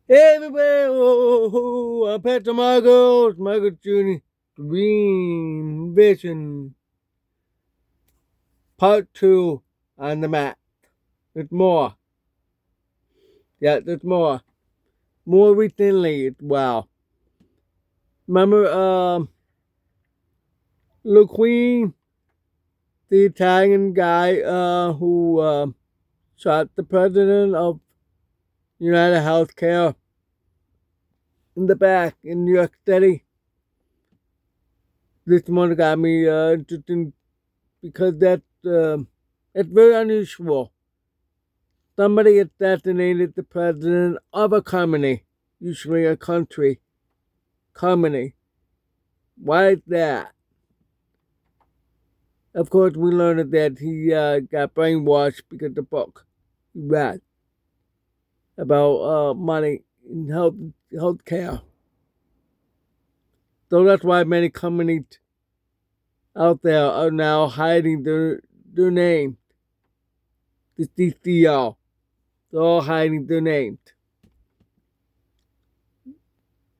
Hey everybody, I'm Patrick Margos, Michael Jr. Green Vision, Part 2 on the map. There's more. Yeah, there's more. More recently, wow. Remember, LaQueen, the Italian guy, who, shot the president of United Healthcare in the back in New York City? This one got me, interested because it's very unusual. Somebody assassinated the president of a company, usually a country company. Why is that? Of course, we learned that he got brainwashed because of the book he read about money in health care. So that's why many companies out there are now hiding their name. The CCO, they're all hiding their names.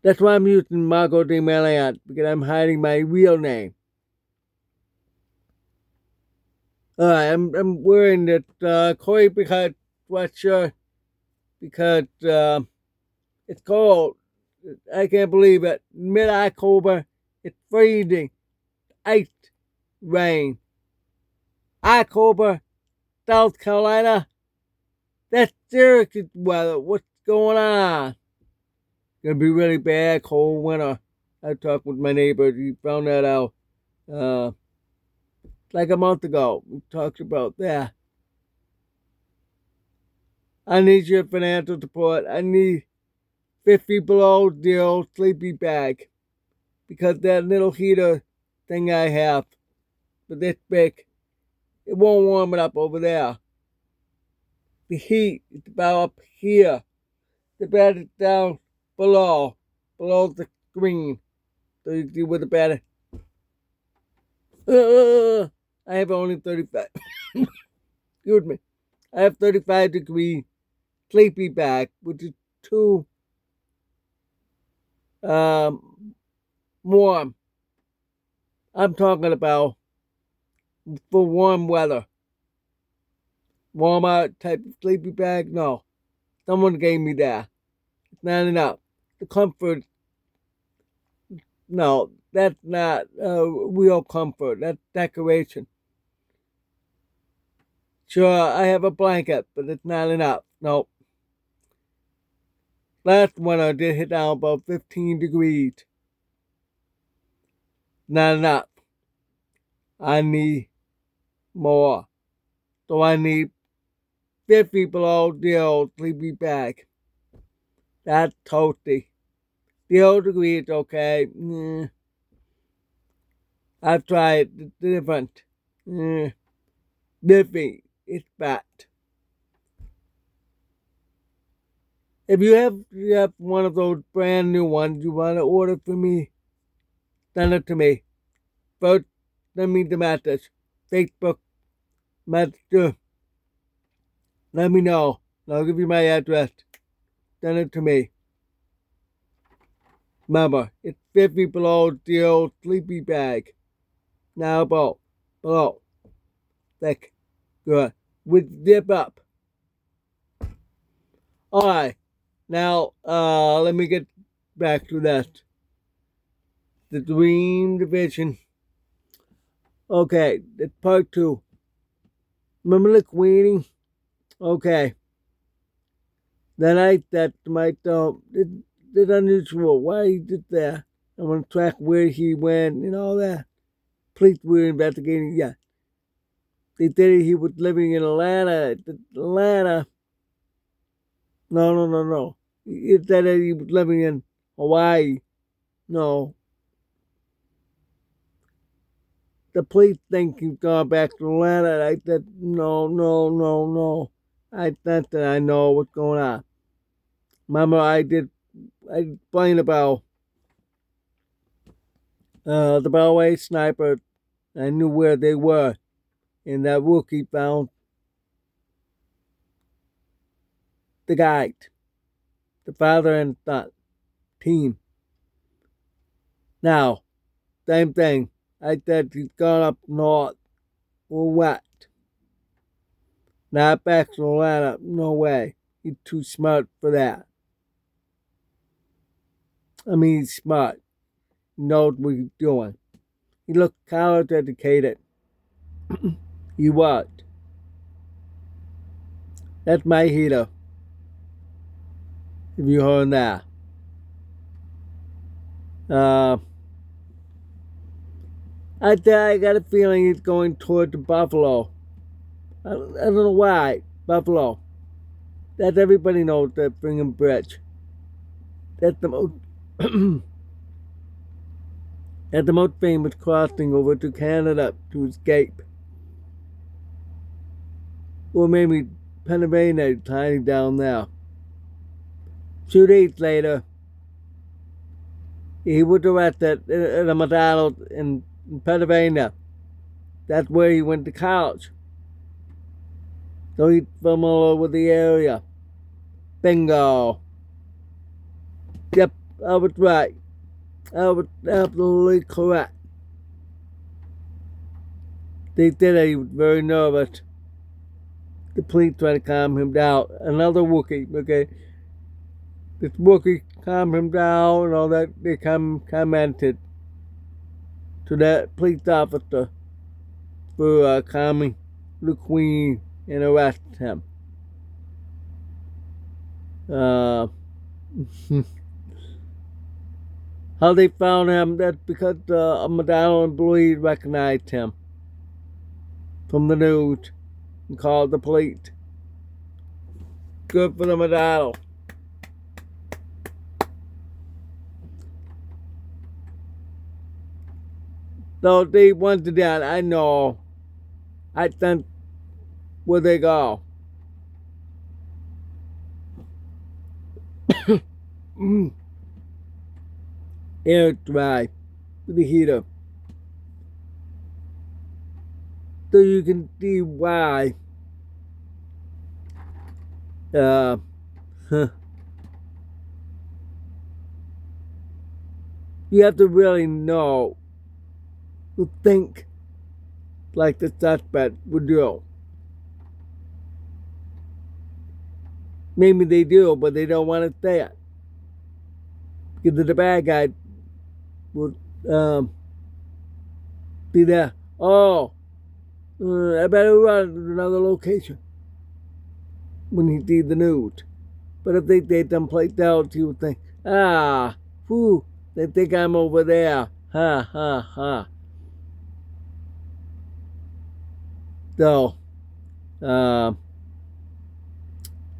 That's why I'm using Marco de Meliant, because I'm hiding my real name. I'm wearing that Corey Picard sweatshirt because it's cold. I can't believe it. Mid October, it's freezing. Ice, rain. October, South Carolina. That's serious weather. What's going on? Gonna be really bad, cold winter. I talked with my neighbor. He found that out uh, like a month ago. We talked about that. I need your financial support. I need 50 below zero sleepy bag because that little heater thing I have, but this big, it won't warm it up over there. The heat is about up here. The bed is down below the screen. So you see where the bed is. I have only 35. Excuse me. I have 35-degree sleepy bag, which is too um, warm. I'm talking about for warm weather. Walmart type of sleepy bag? No. Someone gave me that. It's not enough. The comfort, no, that's not real comfort. That's decoration. Sure, I have a blanket, but it's not enough. No. Last winter I did hit down about 15 degrees. Not enough. I need more. So I need 50 below zero sleepy bag. That's toasty. 0 degrees, okay. I've tried different. Different. It's bad. If you have one of those brand new ones you want to order for me, send it to me. First, send me the message. Facebook message. Let me know. I'll give you my address. Send it to me. Remember, it's 50 below zero sleepy bag. Now below. Thick. Good. With zip up. Alright. Now, let me get back to that. The Dream Division. Okay, that's part 2. Remember the Queenie? Okay. Then I said to myself, it's unusual. Why he did that? I want to track where he went and all that. Police were investigating. Yeah. They said he was living in Atlanta. Atlanta. No, no, no, no. He said that he was living in Hawaii. No. The police think he's gone back to Atlanta. And I said, no, no, no, no. I think that I know what's going on. Remember, I explained about the Beltway sniper. I knew where they were, and that rookie found the guide. the father and son team. Now, same thing. I said he's gone up north or what? Not back to Atlanta. No way. He's too smart for that. I mean, he's smart. He knows what he's doing. He looked college educated. He was. That's my heater. If you heard that. I got a feeling he's going toward Buffalo. I don't know why. Buffalo. That everybody knows that Brigham Bridge. That's the most that's the most famous crossing over to Canada to escape. Or maybe Pennsylvania tiny down there. 2 days later, he was arrested at a McDonald's in Pennsylvania. That's where he went to college. So he's from all over the area. Bingo. Yep, I was right. I was absolutely correct. They said that he was very nervous. The police tried to calm him down. Another Wookiee, okay? This Wookiee calmed him down and all that. They commented to that police officer for calming the Queen and arrest him. How they found him, that's because a McDonald employee recognized him from the news and called the police. Good for the McDonald. So they wanted that, I know. I think where they go. Air dry with the heater. So you can see why you have to really know to think like the suspect would do. Maybe they do, but they don't want to say it. Because the bad guy would be there. Oh, I better run to another location when he sees the news. But if they take them place out, he would think, they think I'm over there. Ha, ha, ha. So,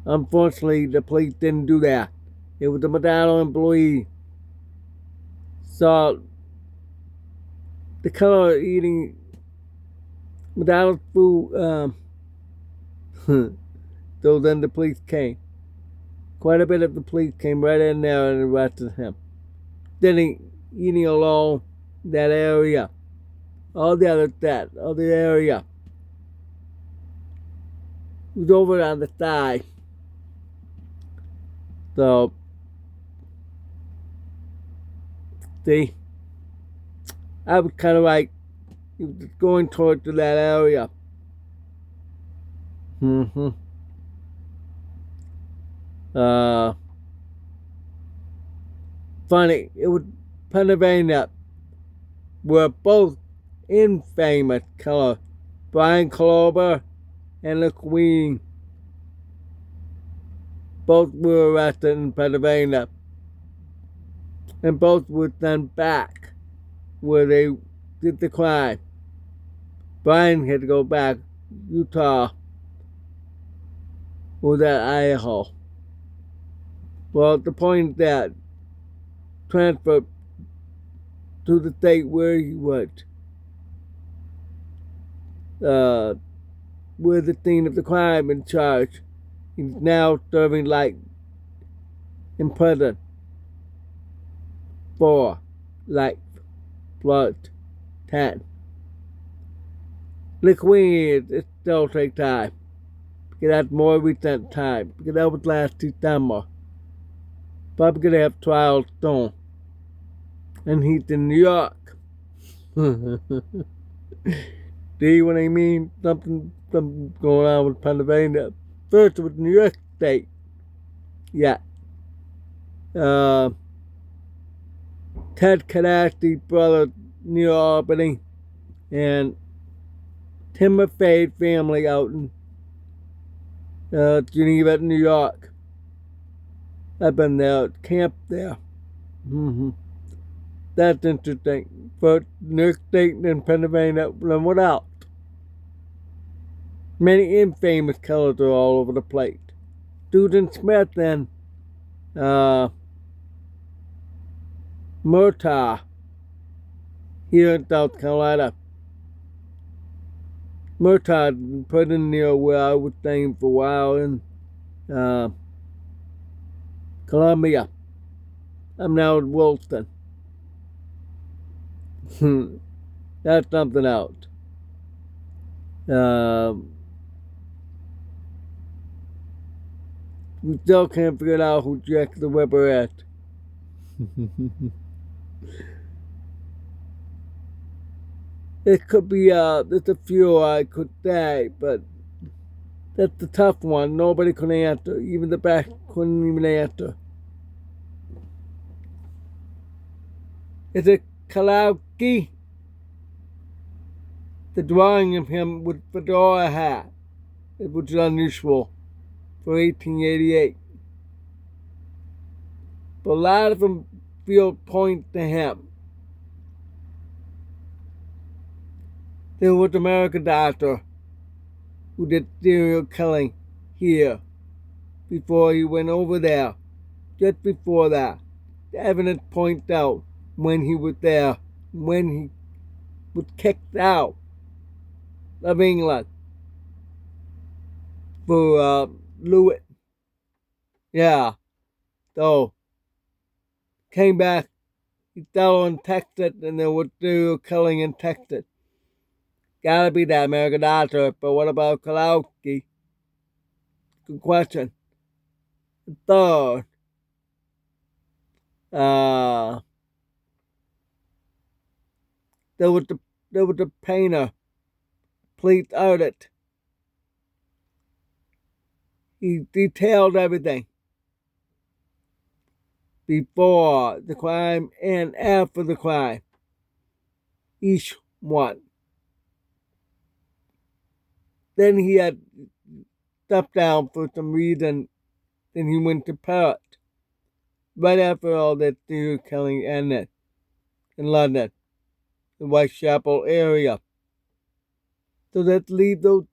unfortunately, the police didn't do that. It was a McDonald employee saw the color eating McDonald's food. So then the police came. Quite a bit of the police came right in there and arrested him. Then eating alone that area. All the area. He was over on the side. So, see, I was kind of like, he was going towards that area. Funny, it was Pennsylvania, were both infamous killers, Brian Klober and the Queen. Both were arrested in Pennsylvania, and both were sent back where they did the crime. Brian had to go back Utah or that Idaho. Well, the point is that transferred to the state where he was, where the scene of the crime in charge. He's now serving life in prison for life plus 10. The Queen, it still takes time because that's more recent time because that was last December. Probably gonna have trials soon. And he's in New York. See what I mean? Something going on with Pennsylvania. First it was New York State. Yeah. Uh, Ted Kadashi, brother, New Albany, and Tim McFay family out in Geneva, New York. I've been there, camped there. Mm-hmm. That's interesting. But New York State and Pennsylvania, then what else? Many infamous killers are all over the place. Susan Smith and uh, Murtaugh here in South Carolina. Murtaugh put in there where I was staying for a while in uh, Columbia. I'm now in Wilson. That's something else. We still can't figure out who Jack the Ripper is. It could be, there's a few I could say, but that's the tough one. Nobody could answer. Even the back couldn't even answer. Is it Kalauki? The drawing of him with fedora hat, which is unusual for 1888. But a lot of them point to him. There was an American doctor who did serial killing here before he went over there. Just before that, the evidence points out when he was there, when he was kicked out of England for Lewis. Yeah, so came back. He fell in Texas, and there was serial killing in Texas. Gotta be that American doctor, but what about Kalauski? Good question. Third, uh, there was the painter, police audit. He detailed everything before the crime and after the crime. Each one. Then he had stepped down for some reason. Then he went to Perth. Right after all that serial killing ended in London, the Whitechapel area. So that leaves those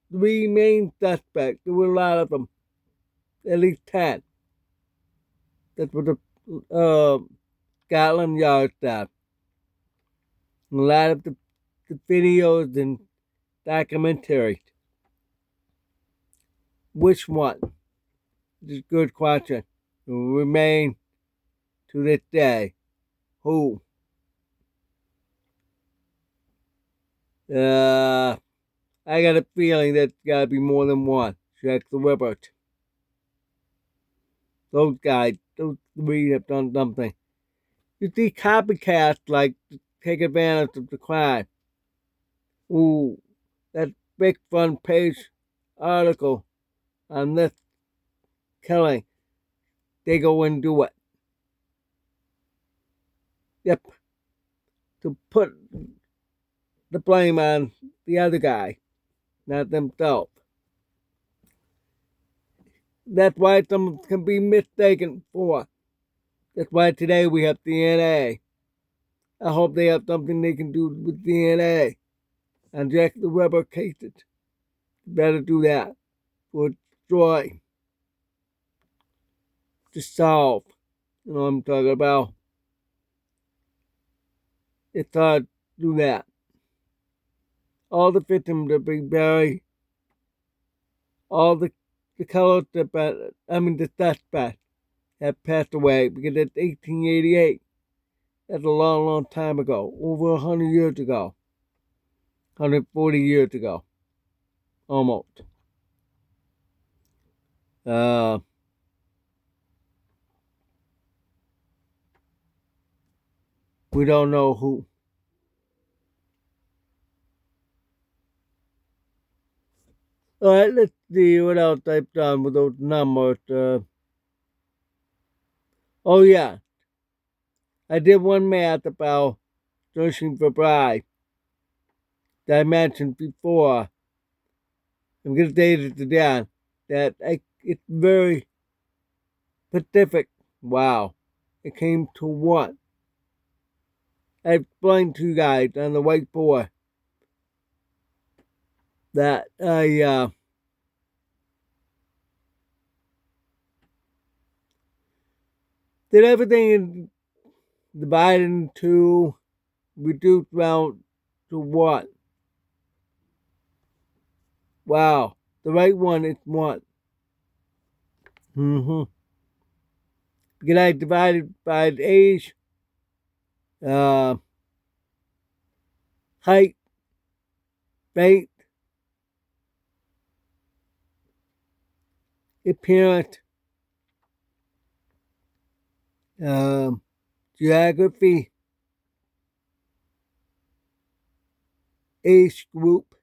three main suspects. There were a lot of them. At least 10. That's what the Scotland Yard said. A lot of the videos and documentaries. Which one? This is a good question. It will remain to this day. Who? I got a feeling that's got to be more than one. Jack the Ripper. Those guys, those three have done something. You see copycats like take advantage of the crime. Ooh, that big front page article on this killing. They go and do it. Yep. To put the blame on the other guy, not themselves. That's why some can be mistaken for. That's why today we have DNA. I hope they have something they can do with DNA on Jack the Ripper cases. Better do that. For destroy. To solve. You know what I'm talking about? It's hard to do that. All the victims are being buried. All the colors the suspects have passed away because it's 1888. That's a long, long time ago. Over 100 years ago. 140 years ago. Almost. Uh, We don't know who. All right, let's see what else I've done with those numbers. Oh, yeah. I did one math about searching for bride that I mentioned before. I'm going to date it down. It's very specific. Wow. It came to what? I explained to you guys on the whiteboard that I did everything in divided into reduced down to what? Wow. The right one is what? Mm-hmm. Because I divided by age, uh, height, weight, appearance, um, geography, age group,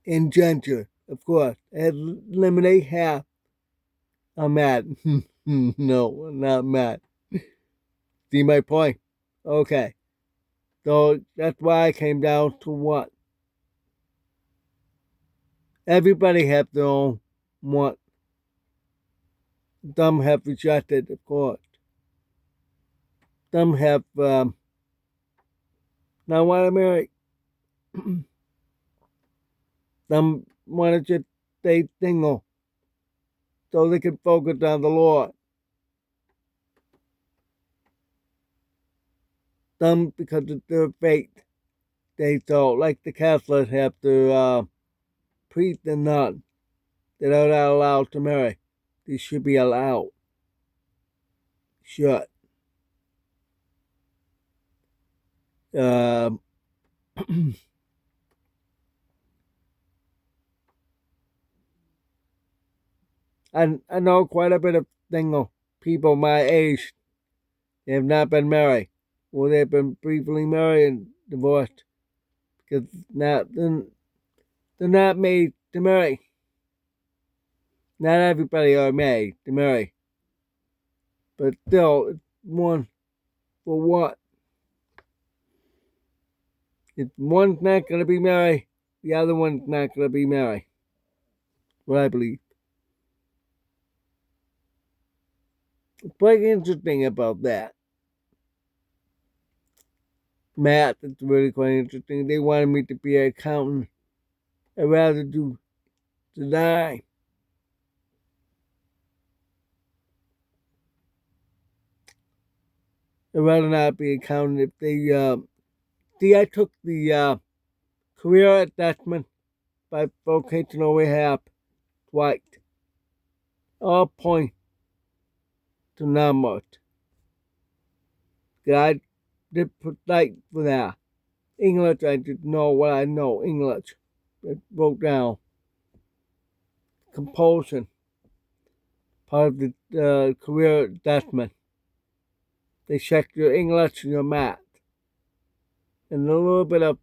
and gender. Of course, eliminate half. I'm mad. No, I'm not mad. See my point? Okay. So that's why I came down to what? Everybody have their own what. Some have rejected, of course. Some have not want to marry. Some want to just stay single so they can focus on the Lord. Some because of their faith. They so like the Catholics have their priest and nun. They're not allowed to marry. They should be allowed. Should. Um, I know quite a bit of single people my age. They have not been married. Or they've been briefly married and divorced. Because they're not made to marry. Not everybody are made to marry. But still, it's one for what? If one's not going to be married, the other one's not going to be married. What I believe. It's quite interesting about that. Math, it's really quite interesting. They wanted me to be an accountant. I'd rather do design. I'd rather not be an accountant if they, see, I took the career assessment by vocational rehab twice. All point to numbers. I did precise for that. English, I didn't know what I know. English. I wrote down compulsion, part of the career assessment. They check your English and your math. And a little bit of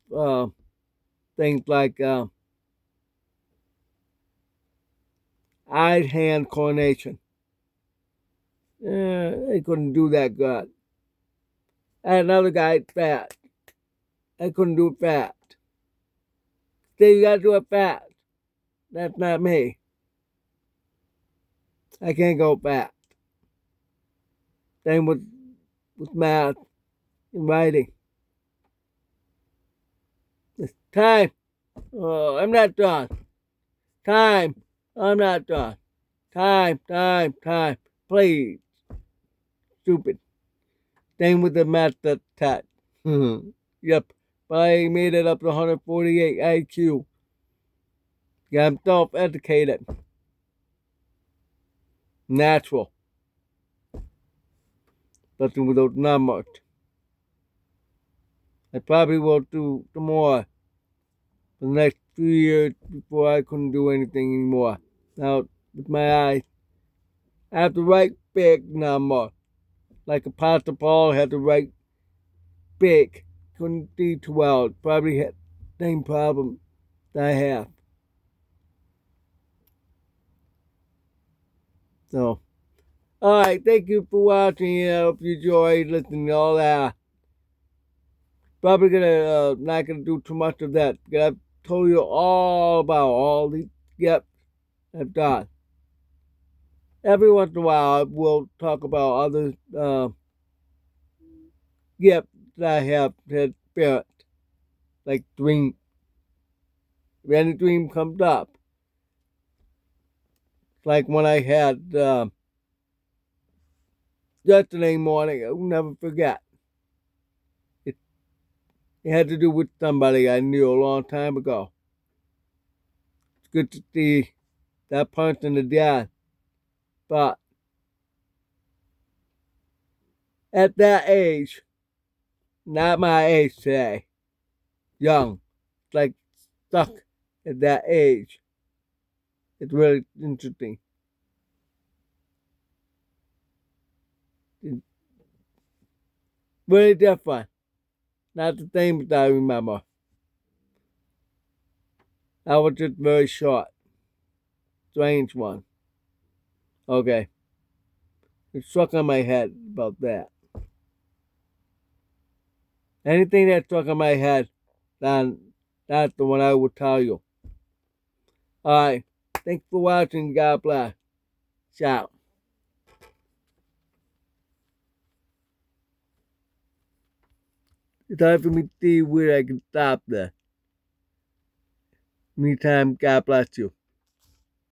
things like eye-hand coordination. They couldn't do that good. I had another guy fast. I couldn't do it fast. Say you gotta do it fast. That's not me. I can't go fast. Same with math and writing. It's time. Oh, I'm not done. Time. I'm not done. Time, time, time. Please. Stupid. Same with the math test. Yep. But I made it up to 148 IQ. Yeah, I'm self-educated. Natural. Nothing with those numbers. I probably will do some more for the next few years before I couldn't do anything anymore. Now, with my eyes, I have the right big number. Like Apostle Paul had the right big. Couldn't do 12. Probably had the same problem that I have. So, alright, thank you for watching. I hope you enjoyed listening to all that. Probably not gonna do too much of that because I've told you all about all the yep I've done. Every once in a while we'll talk about other yep that I have had spirit, like dream. If any dream comes up. Like when I had yesterday morning, I'll never forget. It, it had to do with somebody I knew a long time ago. It's good to see that person again. But at that age, not my age today, young, like stuck at that age, it's really interesting. It's really different. Not the same as I remember. I was just very short. Strange one. Okay. It struck on my head about that. Anything that struck on my head, then that's the one I will tell you. Alright. Thanks for watching. God bless. Ciao. It's time for me to see where I can stop there. Meantime, God bless you.